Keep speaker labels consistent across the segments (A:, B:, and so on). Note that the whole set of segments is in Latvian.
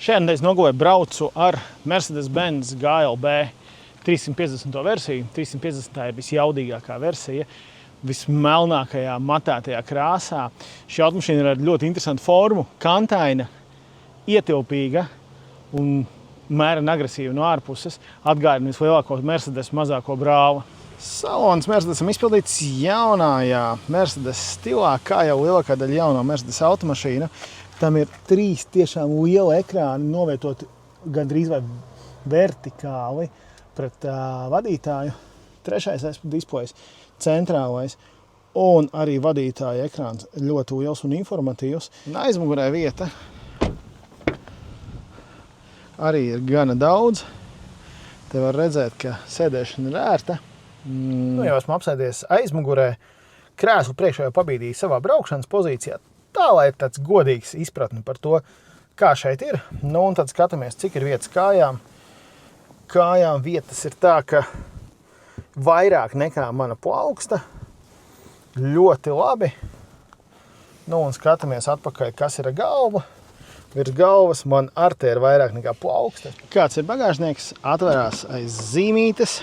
A: Šajā nedēļas nogalē braucu ar Mercedes-Benz GLB 350. versiju. 350. ir visjaudīgākā versija, vismelnākajā matētajā krāsā. Šī automašīna ir ar ļoti interesantu formu, kantaina, ietilpīga un mērena agresīva no ārpuses. Atgādina vislielāko Mercedes mazāko brāli. Salons Mercedesam izpildīts jaunājā Mercedes stilā, kā jau lielākā daļa jauno Mercedes automašīnu. Tam ir 3 tiešām liela ekrāni novietoti gandrīz vai vertikāli pret vadītāju. 3. displejs, centrālais un arī vadītāja ekrāns ļoti liels un informatīvs. Un aizmugurē vieta arī ir gana daudz. Te var redzēt, ka sēdēšana ir ērta. Jau esmu apsēdies aizmugurē, krēslu priekšā jau pabīdīju savā braukšanas pozīcijā. Tā, lai ir tāds godīgs izpratni par to, kā šeit ir. Un tad skatāmies, cik ir vietas kājām. Kājām vietas ir tā, ka vairāk nekā mana plauksta. Ļoti labi. Un skatāmies atpakaļ, kas ir ar galvu. Virs galvas man ar te ir vairāk nekā plauksta. Kāds ir bagāžnieks? Atverās aiz zīmītes.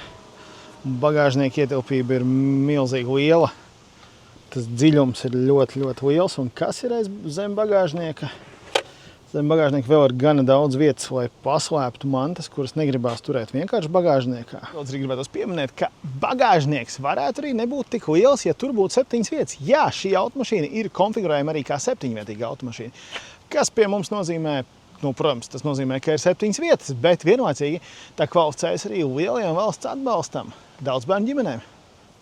A: Bagāžnieka ietilpība ir milzīgi liela. Tas dziļums ir ļoti, ļoti liels. Un kas ir aiz zem bagāžnieka? Zem bagāžnieka vēl ir gana daudz vietas, lai paslēptu mantas, kuras negribās turēt vienkārši bagāžniekā. Daudz arī gribētos pieminēt, ka bagāžnieks varētu arī nebūt tik liels, ja tur būtu 7 vietas. Jā, šī automašīna ir konfigurējama arī kā 7-vietīga automašīna. Kas pie mums nozīmē? Protams, tas nozīmē, ka ir 7 vietas, bet vienlaicīgi tā kvalificējas arī lielajam valsts atbalstam daudz bērnu ģimenēm.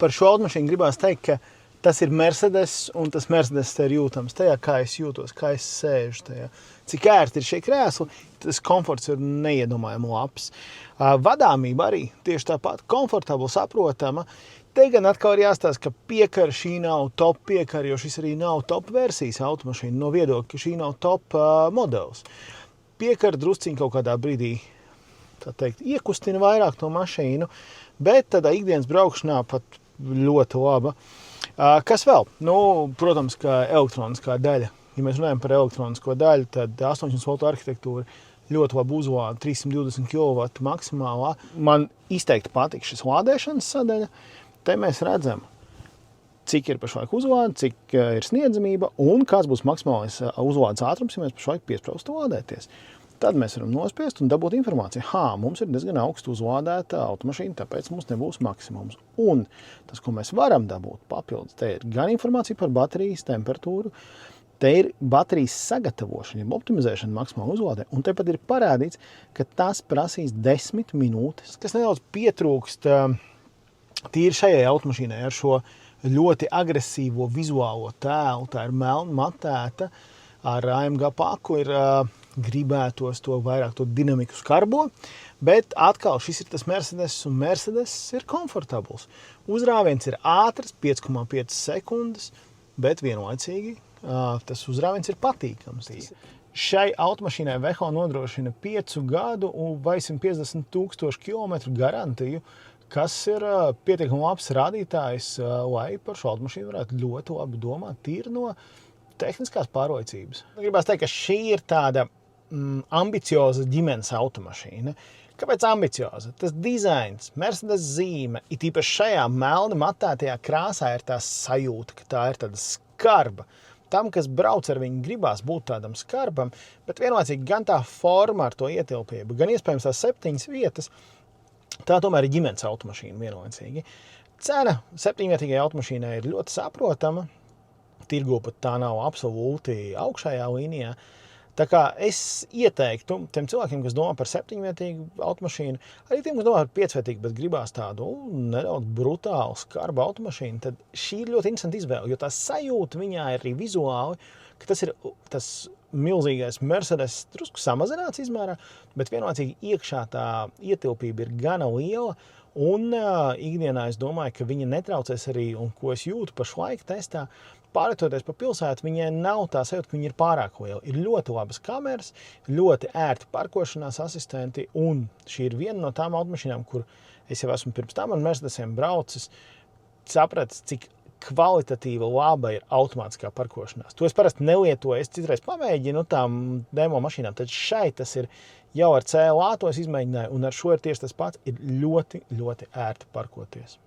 A: Par šo automašīnu gribās teikt, ka tas ir Mercedes, un tas Mercedes te ir jūtams tajā, kā es jūtos, kā es sēžu tajā. Cik ērti ir šie krēsli, tas komforts ir neiedomājami labs. Vadāmība arī tieši tāpat komfortabla, saprotama. Te gan atkal ir jāstāsta, ka piekara šī nav top piekara, jo šis arī nav top versijas automašīna no viedokļa, ka šī nav top modelis. Piekara drusciņ kaut kādā brīdī, tā teikt, iekustina vairāk to mašīnu, bet tādā ikdienas braukšanā pat ļoti laba. Kas vēl? Protams, ka elektroniskā daļa. Ja mēs runājam par elektronisko daļu, tad 8 voltu arhitektūra ļoti labi uzlāda, 320 kW maksimālā. Man izteikti patīk šis lādēšanas sadaļa. Te mēs redzam, cik ir pašlaik uzlāde, cik ir sniedzamība un kāds būs maksimālais uzlādes ātrums, ja mēs pašlaik piespraustu lādēties. Tad mēs varam nospiest un dabūt informāciju. Mums ir diezgan augstu uzlādēta automašīna, tāpēc mums nebūs maksimums. Un tas, ko mēs varam dabūt papildus, te ir gan informācija par baterijas temperatūru, te ir baterijas sagatavošana, optimizēšana maksimāli uzlādē, un tepat ir parādīts, ka tas prasīs 10 minūtes, kas nedaudz pietrūkst tīri šajai automašīnai ar šo ļoti agresīvo vizuālo tēlu. Tā ir melna matēta, ar AMG paku ir gribētos to vairāk to dinamiku skarbo, bet atkal šis ir tas Mercedes, un Mercedes ir komfortabls. Uzrāviens ir ātrs, 5,5 sekundes, bet vienlaicīgi tas uzrāviens ir patīkams. Šai automašīnai Veho nodrošina 5 gadu vai 150 000 kilometru garantiju, kas ir pietiekami labs rādītājs, lai par šo automašīnu varētu ļoti labi domāt tīri no tehniskās pārliecības. Gribās teikt, ka šī ir tāda ambicioza ģimenes automašīna. Kāpēc ambicioza? Tas dizains, Mercedes zīme, it īpaši šajā melni matētajā krāsā ir tā sajūta, ka tā ir tāda skarba. Tam, kas brauc ar viņu, gribās būt tādam skarbam, bet vienlaicīgi gan tā forma ar to ietilpību, gan iespējams tās 7 vietas, tā tomēr ir ģimenes automašīna vienlaicīgi. Cena 7-vietīgai automašīnai ir ļoti saprotama. Tirgu pat tā nav absolūti augšējā līnijā. Tā kā es ieteiktu tiem cilvēkiem, kas domā par 7-vietīgu automašīnu, arī tiem, kas domā par 5-vietīgu, bet gribās tādu nedaudz brutālu, skarbu automašīnu, tad šī ir ļoti interesanta izvēle, jo tā sajūta viņā ir arī vizuāli, ka tas ir tas milzīgais Mercedes drusku samazināts izmērā, bet vienlaicīgi iekšā tā ietilpība ir gana liela, un ikdienā es domāju, ka viņa netraucēs arī, un ko es jūtu pašlaik testā, pārvietoties pa pilsētu, viņai nav tā sajūta, ka viņa ir pārāk liela. Ir ļoti labas kameras, ļoti ērti parkošanās asistenti, un šī ir viena no tām automašīnām, kur es jau esmu pirms tam ar Mercedesiem braucis, sapratis, cik kvalitatīva laba ir automātiskā parkošanās. To es parasti nelietoju, es citreiz pamēģinu tām demo mašīnām, tad šai tas ir jau ar CLA to es izmēģināju, un ar šo ir tieši tas pats, ir ļoti, ļoti ērti parkoties.